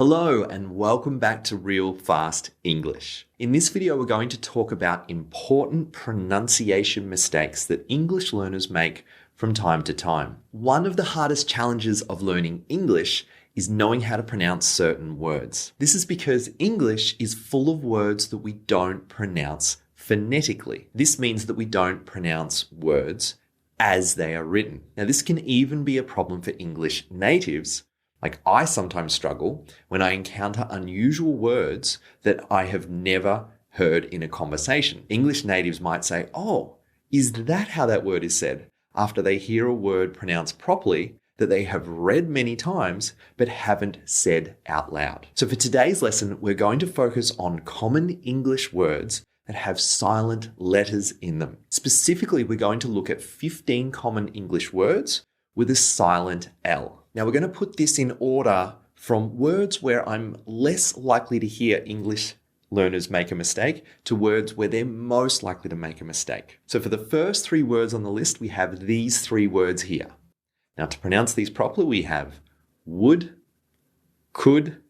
Hello and welcome back to Real Fast English. In this video, we're going to talk about important pronunciation mistakes that English learners make from time to time. One of the hardest challenges of learning English is knowing how to pronounce certain words. This is because English is full of words that we don't pronounce phonetically. This means that we don't pronounce words as they are written. Now, this can even be a problem for English natives. Like, I sometimes struggle when I encounter unusual words that I have never heard in a conversation. English natives might say, "Oh, is that how that word is said?" after they hear a word pronounced properly that they have read many times but haven't said out loud. So for today's lesson, we're going to focus on common English words that have silent letters in them. Specifically, we're going to look at 15 common English words with a silent L. Now, we're going to put this in order from words where I'm less likely to hear English learners make a mistake to words where they're most likely to make a mistake. So for the first three words on the list, we have these three words here. Now, to pronounce these properly, we have would, could,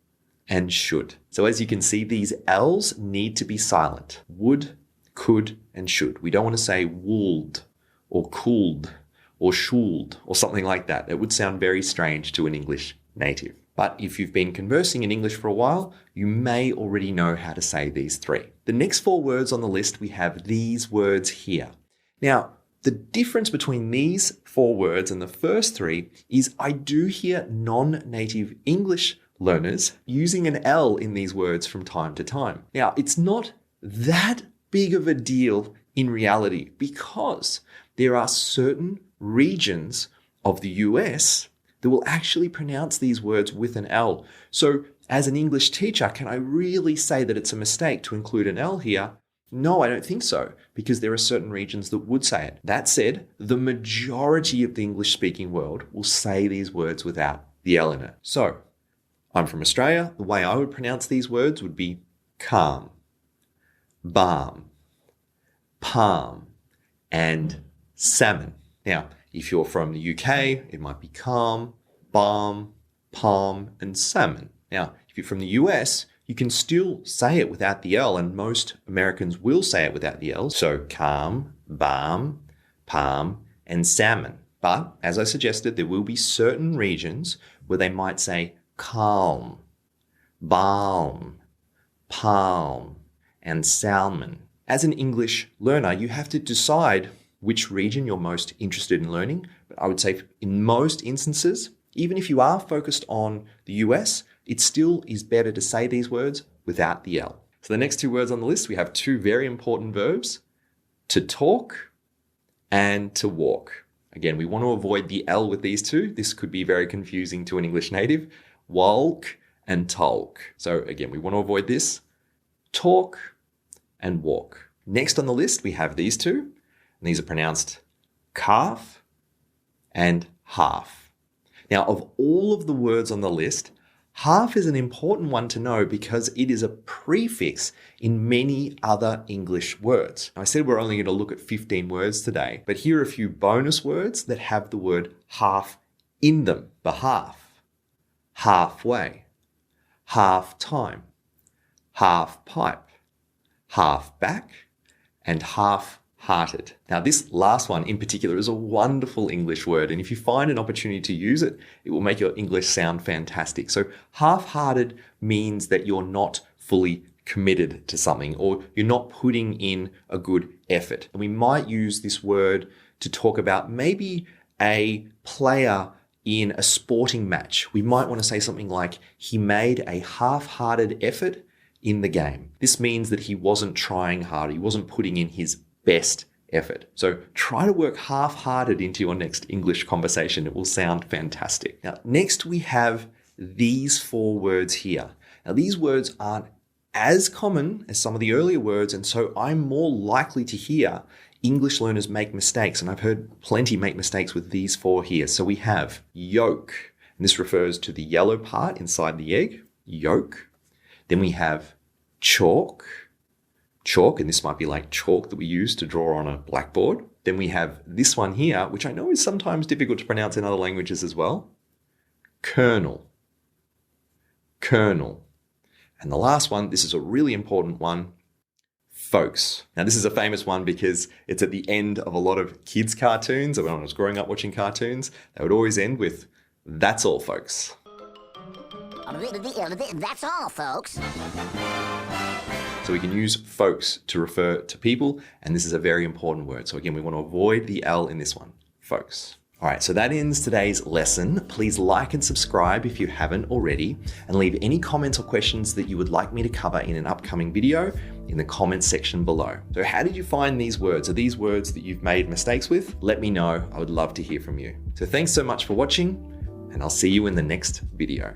and should. So as you can see, these L's need to be silent. Would, could, and should. We don't want to say wooled or cooled or schuled, or something like that. It would sound very strange to an English native. But if you've been conversing in English for a while, you may already know how to say these three. The next four words on the list, we have these words here. Now, the difference between these four words and the first three is I do hear non-native English learners using an L in these words from time to time. Now, it's not that big of a deal in reality because there are certain regions of the US that will actually pronounce these words with an L. So as an English teacher, can I really say that it's a mistake to include an L here? No, I don't think so, because there are certain regions that would say it. That said, the majority of the English-speaking world will say these words without the L in it. So I'm from Australia. The way I would pronounce these words would be calm, balm, palm, and salmon. Now, if you're from the UK, it might be calm, balm, palm, and salmon. Now, if you're from the US, you can still say it without the L, and most Americans will say it without the L. So calm, balm, palm, and salmon. But as I suggested, there will be certain regions where they might say calm, balm, palm, and salmon. As an English learner, you have to decide which region you're most interested in learning. But I would say in most instances, even if you are focused on the US, it still is better to say these words without the L. So the next two words on the list, we have two very important verbs, to talk and to walk. Again, we want to avoid the L with these two. This could be very confusing to an English native. Walk and talk. So again, we want to avoid this. Talk and walk. Next on the list, we have these two. And these are pronounced calf and half. Now, of all of the words on the list, half is an important one to know because it is a prefix in many other English words. Now, I said we're only going to look at 15 words today, but here are a few bonus words that have the word half in them. Behalf, halfway, half time, half pipe, half back, and half-hearted. Now, this last one in particular is a wonderful English word, and if you find an opportunity to use it, it will make your English sound fantastic. So half-hearted means that you're not fully committed to something, or you're not putting in a good effort. And we might use this word to talk about maybe a player in a sporting match. We might want to say something like, he made a half-hearted effort in the game. This means that he wasn't trying hard. He wasn't putting in his best effort. So try to work half-hearted into your next English conversation. It will sound fantastic. Now, next we have these four words here. Now, these words aren't as common as some of the earlier words, and so I'm more likely to hear English learners make mistakes, and I've heard plenty make mistakes with these four here. So we have yolk, and this refers to the yellow part inside the egg, yolk. Then we have chalk, and this might be like chalk that we use to draw on a blackboard. Then we have this one here, which I know is sometimes difficult to pronounce in other languages as well, kernel, colonel. And the last one, this is a really important one, folks. Now, this is a famous one because it's at the end of a lot of kids' cartoons. When I was growing up watching cartoons, they would always end with, "That's all, folks." That's all, folks. So we can use folks to refer to people, and this is a very important word. So again, we want to avoid the L in this one, folks. All right, so that ends today's lesson. Please like and subscribe if you haven't already, and leave any comments or questions that you would like me to cover in an upcoming video in the comments section below. So how did you find these words? Are these words that you've made mistakes with? Let me know. I would love to hear from you. So thanks so much for watching, and I'll see you in the next video.